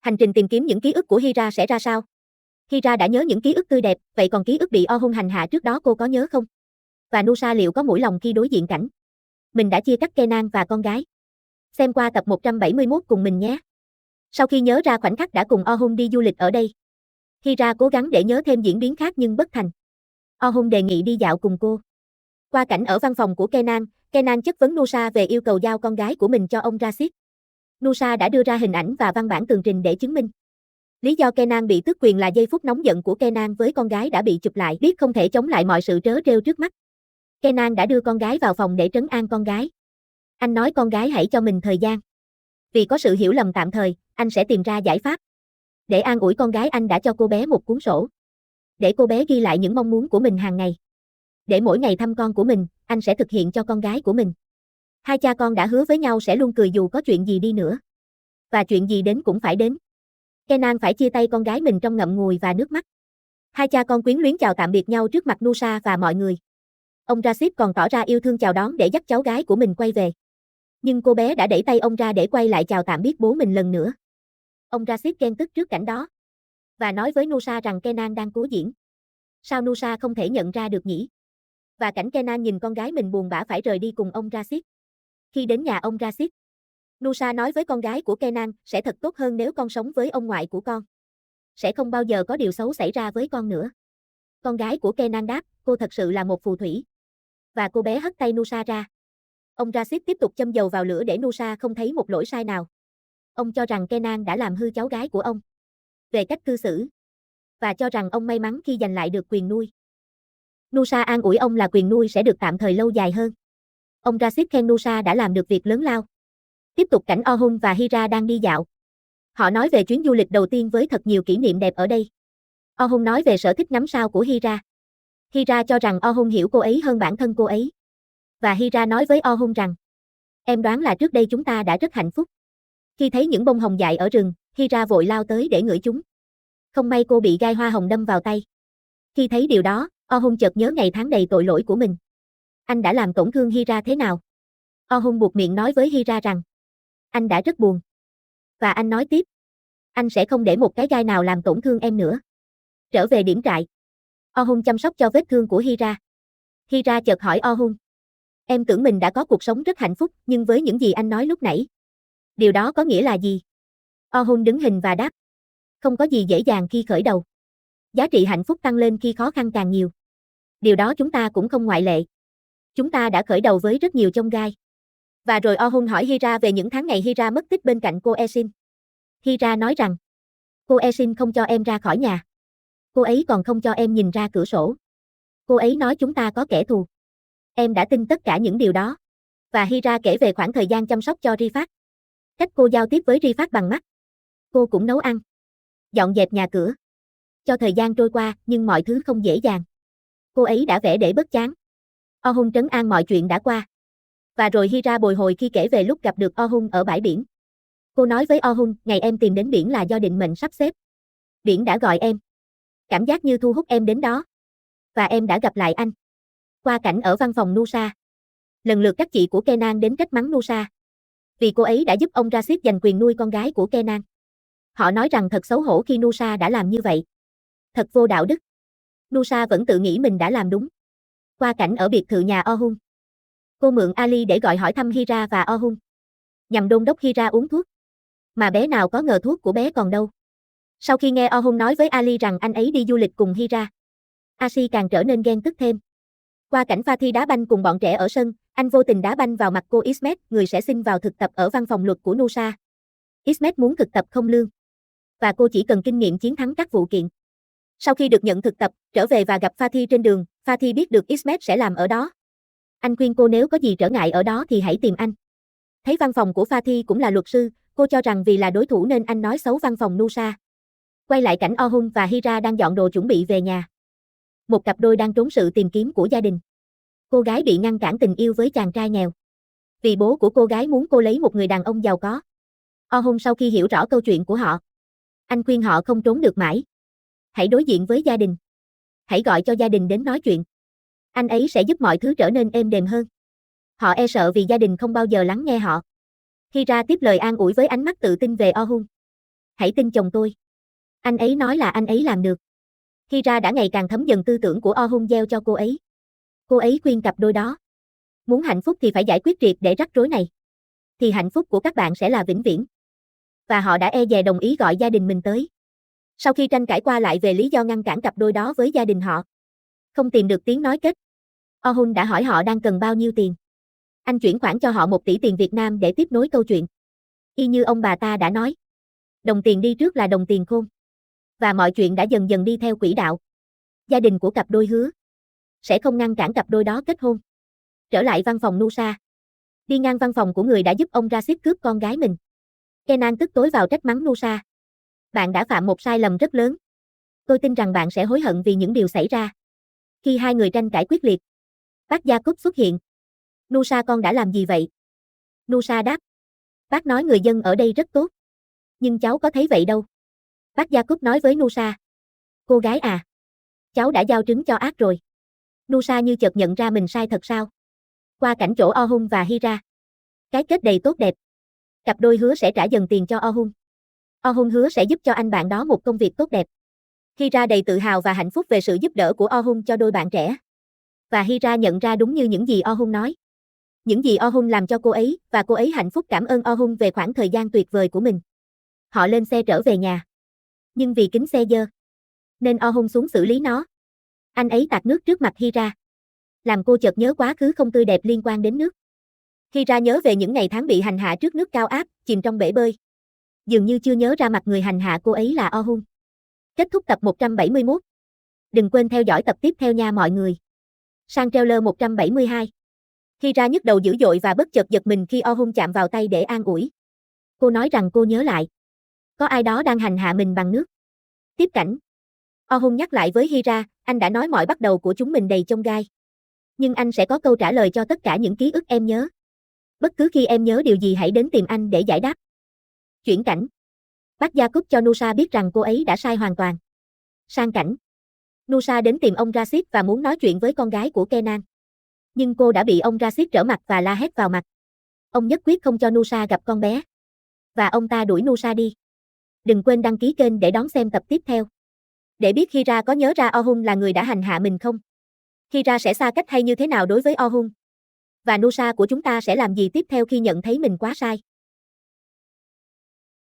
Hành trình tìm kiếm những ký ức của Hira sẽ ra sao? Hira đã nhớ những ký ức tươi đẹp, vậy còn ký ức bị Oh-hun hành hạ trước đó cô có nhớ không? Và Nusa liệu có mũi lòng khi đối diện cảnh mình đã chia cắt Kenan và con gái? Xem qua tập 171 cùng mình nhé. Sau khi nhớ ra khoảnh khắc đã cùng Oh-hun đi du lịch ở đây, Hira cố gắng để nhớ thêm diễn biến khác nhưng bất thành. Oh-hun đề nghị đi dạo cùng cô. Qua cảnh ở văn phòng của Kenan chất vấn Nusa về yêu cầu giao con gái của mình cho ông Rashid. Nusa đã đưa ra hình ảnh và văn bản tường trình để chứng minh. Lý do Kenan bị tước quyền là giây phút nóng giận của Kenan với con gái đã bị chụp lại, biết không thể chống lại mọi sự trớ trêu trước mắt. Kenan đã đưa con gái vào phòng để trấn an con gái. Anh nói con gái hãy cho mình thời gian. Vì có sự hiểu lầm tạm thời, anh sẽ tìm ra giải pháp. Để an ủi con gái anh đã cho cô bé một cuốn sổ. Để cô bé ghi lại những mong muốn của mình hàng ngày. Để mỗi ngày thăm con của mình, anh sẽ thực hiện cho con gái của mình. Hai cha con đã hứa với nhau sẽ luôn cười dù có chuyện gì đi nữa. Và chuyện gì đến cũng phải đến. Kenan phải chia tay con gái mình trong ngậm ngùi và nước mắt. Hai cha con quyến luyến chào tạm biệt nhau trước mặt Nusa và mọi người. Ông Rashid còn tỏ ra yêu thương chào đón để dắt cháu gái của mình quay về. Nhưng cô bé đã đẩy tay ông ra để quay lại chào tạm biệt bố mình lần nữa. Ông Rashid ghen tức trước cảnh đó. Và nói với Nusa rằng Kenan đang cố diễn. Sao Nusa không thể nhận ra được nhỉ? Và cảnh Kenan nhìn con gái mình buồn bã phải rời đi cùng ông Rashid. Khi đến nhà ông Rashid, Nusa nói với con gái của Kenan sẽ thật tốt hơn nếu con sống với ông ngoại của con. Sẽ không bao giờ có điều xấu xảy ra với con nữa. Con gái của Kenan đáp, cô thật sự là một phù thủy. Và cô bé hất tay Nusa ra. Ông Rashid tiếp tục châm dầu vào lửa để Nusa không thấy một lỗi sai nào. Ông cho rằng Kenan đã làm hư cháu gái của ông về cách cư xử. Và cho rằng ông may mắn khi giành lại được quyền nuôi. Nusa an ủi ông là quyền nuôi sẽ được tạm thời lâu dài hơn. Ông Rashid khen Nusa đã làm được việc lớn lao. Tiếp tục cảnh Oh-hun và Hira đang đi dạo. Họ nói về chuyến du lịch đầu tiên với thật nhiều kỷ niệm đẹp ở đây. Oh-hun nói về sở thích ngắm sao của Hira. Hira cho rằng Oh-hun hiểu cô ấy hơn bản thân cô ấy. Và Hira nói với Oh-hun rằng, em đoán là trước đây chúng ta đã rất hạnh phúc. Khi thấy những bông hồng dại ở rừng, Hira vội lao tới để ngửi chúng. Không may cô bị gai hoa hồng đâm vào tay. Khi thấy điều đó, Oh-hun chợt nhớ ngày tháng đầy tội lỗi của mình. Anh đã làm tổn thương Hira thế nào? Oh-hun buột miệng nói với Hira rằng, anh đã rất buồn. Và anh nói tiếp, anh sẽ không để một cái gai nào làm tổn thương em nữa. Trở về điểm trại, Oh-hun chăm sóc cho vết thương của Hira. Hira chợt hỏi Oh-hun, em tưởng mình đã có cuộc sống rất hạnh phúc, nhưng với những gì anh nói lúc nãy, điều đó có nghĩa là gì? Oh-hun đứng hình và đáp, không có gì dễ dàng khi khởi đầu. Giá trị hạnh phúc tăng lên khi khó khăn càng nhiều. Điều đó chúng ta cũng không ngoại lệ. Chúng ta đã khởi đầu với rất nhiều chông gai. Và rồi Oh-hun hỏi Hira về những tháng ngày Hira mất tích bên cạnh cô Esin. Hira nói rằng, cô Esin không cho em ra khỏi nhà. Cô ấy còn không cho em nhìn ra cửa sổ. Cô ấy nói chúng ta có kẻ thù. Em đã tin tất cả những điều đó. Và Hira kể về khoảng thời gian chăm sóc cho Rifat. Cách cô giao tiếp với Rifat bằng mắt. Cô cũng nấu ăn. Dọn dẹp nhà cửa. Cho thời gian trôi qua, nhưng mọi thứ không dễ dàng. Cô ấy đã vẽ để bớt chán. Oh-hun trấn an mọi chuyện đã qua. Và rồi Hira bồi hồi khi kể về lúc gặp được Oh-hun ở bãi biển. Cô nói với Oh-hun, ngày em tìm đến biển là do định mệnh sắp xếp. Biển đã gọi em. Cảm giác như thu hút em đến đó. Và em đã gặp lại anh. Qua cảnh ở văn phòng Nusa. Lần lượt các chị của Kenan đến trách mắng Nusa. Vì cô ấy đã giúp ông Rashid giành quyền nuôi con gái của Kenan. Họ nói rằng thật xấu hổ khi Nusa đã làm như vậy. Thật vô đạo đức. Nusa vẫn tự nghĩ mình đã làm đúng. Qua cảnh ở biệt thự nhà Oh-hun. Cô mượn Ali để gọi hỏi thăm Hira và Oh-hun. Nhằm đôn đốc Hira uống thuốc. Mà bé nào có ngờ thuốc của bé còn đâu. Sau khi nghe Oh-hun nói với Ali rằng anh ấy đi du lịch cùng Hira, Asi càng trở nên ghen tức thêm. Qua cảnh Fatih đá banh cùng bọn trẻ ở sân, anh vô tình đá banh vào mặt cô Ismet, người sẽ xin vào thực tập ở văn phòng luật của Nusa. Ismet muốn thực tập không lương. Và cô chỉ cần kinh nghiệm chiến thắng các vụ kiện. Sau khi được nhận thực tập, trở về và gặp Fatih trên đường, Fatih biết được Ismet sẽ làm ở đó. Anh khuyên cô nếu có gì trở ngại ở đó thì hãy tìm anh. Thấy văn phòng của Fatih cũng là luật sư, cô cho rằng vì là đối thủ nên anh nói xấu văn phòng Nusa. Quay lại cảnh Oh-hun và Hira đang dọn đồ chuẩn bị về nhà. Một cặp đôi đang trốn sự tìm kiếm của gia đình. Cô gái bị ngăn cản tình yêu với chàng trai nghèo. Vì bố của cô gái muốn cô lấy một người đàn ông giàu có. Oh-hun sau khi hiểu rõ câu chuyện của họ, anh khuyên họ không trốn được mãi. Hãy đối diện với gia đình. Hãy gọi cho gia đình đến nói chuyện. Anh ấy sẽ giúp mọi thứ trở nên êm đềm hơn. Họ e sợ vì gia đình không bao giờ lắng nghe họ. Hira tiếp lời an ủi với ánh mắt tự tin về Oh-hun. Hãy tin chồng tôi. Anh ấy nói là anh ấy làm được. Hira đã ngày càng thấm dần tư tưởng của Oh-hun gieo cho cô ấy. Cô ấy khuyên cặp đôi đó. Muốn hạnh phúc thì phải giải quyết triệt để rắc rối này. Thì hạnh phúc của các bạn sẽ là vĩnh viễn. Và họ đã e dè đồng ý gọi gia đình mình tới. Sau khi tranh cãi qua lại về lý do ngăn cản cặp đôi đó với gia đình họ, không tìm được tiếng nói kết, Oh-hun đã hỏi họ đang cần bao nhiêu tiền. Anh chuyển khoản cho họ 1 tỷ tiền Việt Nam để tiếp nối câu chuyện. Y như ông bà ta đã nói. Đồng tiền đi trước là đồng tiền khôn. Và mọi chuyện đã dần dần đi theo quỹ đạo. Gia đình của cặp đôi hứa sẽ không ngăn cản cặp đôi đó kết hôn. Trở lại văn phòng Nusa. Đi ngang văn phòng của người đã giúp ông Rashid cướp con gái mình. Kenan tức tối vào trách mắng Nusa. Bạn đã phạm một sai lầm rất lớn. Tôi tin rằng bạn sẽ hối hận vì những điều xảy ra. Khi hai người tranh cãi quyết liệt, bác Jacob xuất hiện. Nusa, con đã làm gì vậy? Nusa đáp. Bác nói người dân ở đây rất tốt. Nhưng cháu có thấy vậy đâu. Bác Jacob nói với Nusa. Cô gái à. Cháu đã giao trứng cho ác rồi. Nusa như chợt nhận ra mình sai thật sao. Qua cảnh chỗ Oh-hun và Hira. Cái kết đầy tốt đẹp. Cặp đôi hứa sẽ trả dần tiền cho Oh-hun. Oh-hun hứa sẽ giúp cho anh bạn đó một công việc tốt đẹp. Hira đầy tự hào và hạnh phúc về sự giúp đỡ của Oh-hun cho đôi bạn trẻ. Và Hira nhận ra đúng như những gì Oh-hun nói. Những gì Oh-hun làm cho cô ấy, và cô ấy hạnh phúc cảm ơn Oh-hun về khoảng thời gian tuyệt vời của mình. Họ lên xe trở về nhà. Nhưng vì kính xe dơ, nên Oh-hun xuống xử lý nó. Anh ấy tạt nước trước mặt Hira. Làm cô chợt nhớ quá khứ không tươi đẹp liên quan đến nước. Hira nhớ về những ngày tháng bị hành hạ trước nước cao áp, chìm trong bể bơi. Dường như chưa nhớ ra mặt người hành hạ cô ấy là Oh-hun. Kết thúc tập 171. Đừng quên theo dõi tập tiếp theo nha mọi người. Sang trailer 172. Hira nhức đầu dữ dội và bất chợt giật mình khi Oh-hun chạm vào tay để an ủi. Cô nói rằng cô nhớ lại. Có ai đó đang hành hạ mình bằng nước. Tiếp cảnh. Oh-hun nhắc lại với Hira, anh đã nói mọi bắt đầu của chúng mình đầy chông gai. Nhưng anh sẽ có câu trả lời cho tất cả những ký ức em nhớ. Bất cứ khi em nhớ điều gì hãy đến tìm anh để giải đáp. Chuyển cảnh. Bác Jacob cho Nusa biết rằng cô ấy đã sai hoàn toàn. Sang cảnh. Nusa đến tìm ông Rashid và muốn nói chuyện với con gái của Kenan. Nhưng cô đã bị ông Rashid trở mặt và la hét vào mặt. Ông nhất quyết không cho Nusa gặp con bé. Và ông ta đuổi Nusa đi. Đừng quên đăng ký kênh để đón xem tập tiếp theo. Để biết Hira có nhớ ra Oh-hun là người đã hành hạ mình không? Hira sẽ xa cách hay như thế nào đối với Oh-hun? Và Nusa của chúng ta sẽ làm gì tiếp theo khi nhận thấy mình quá sai?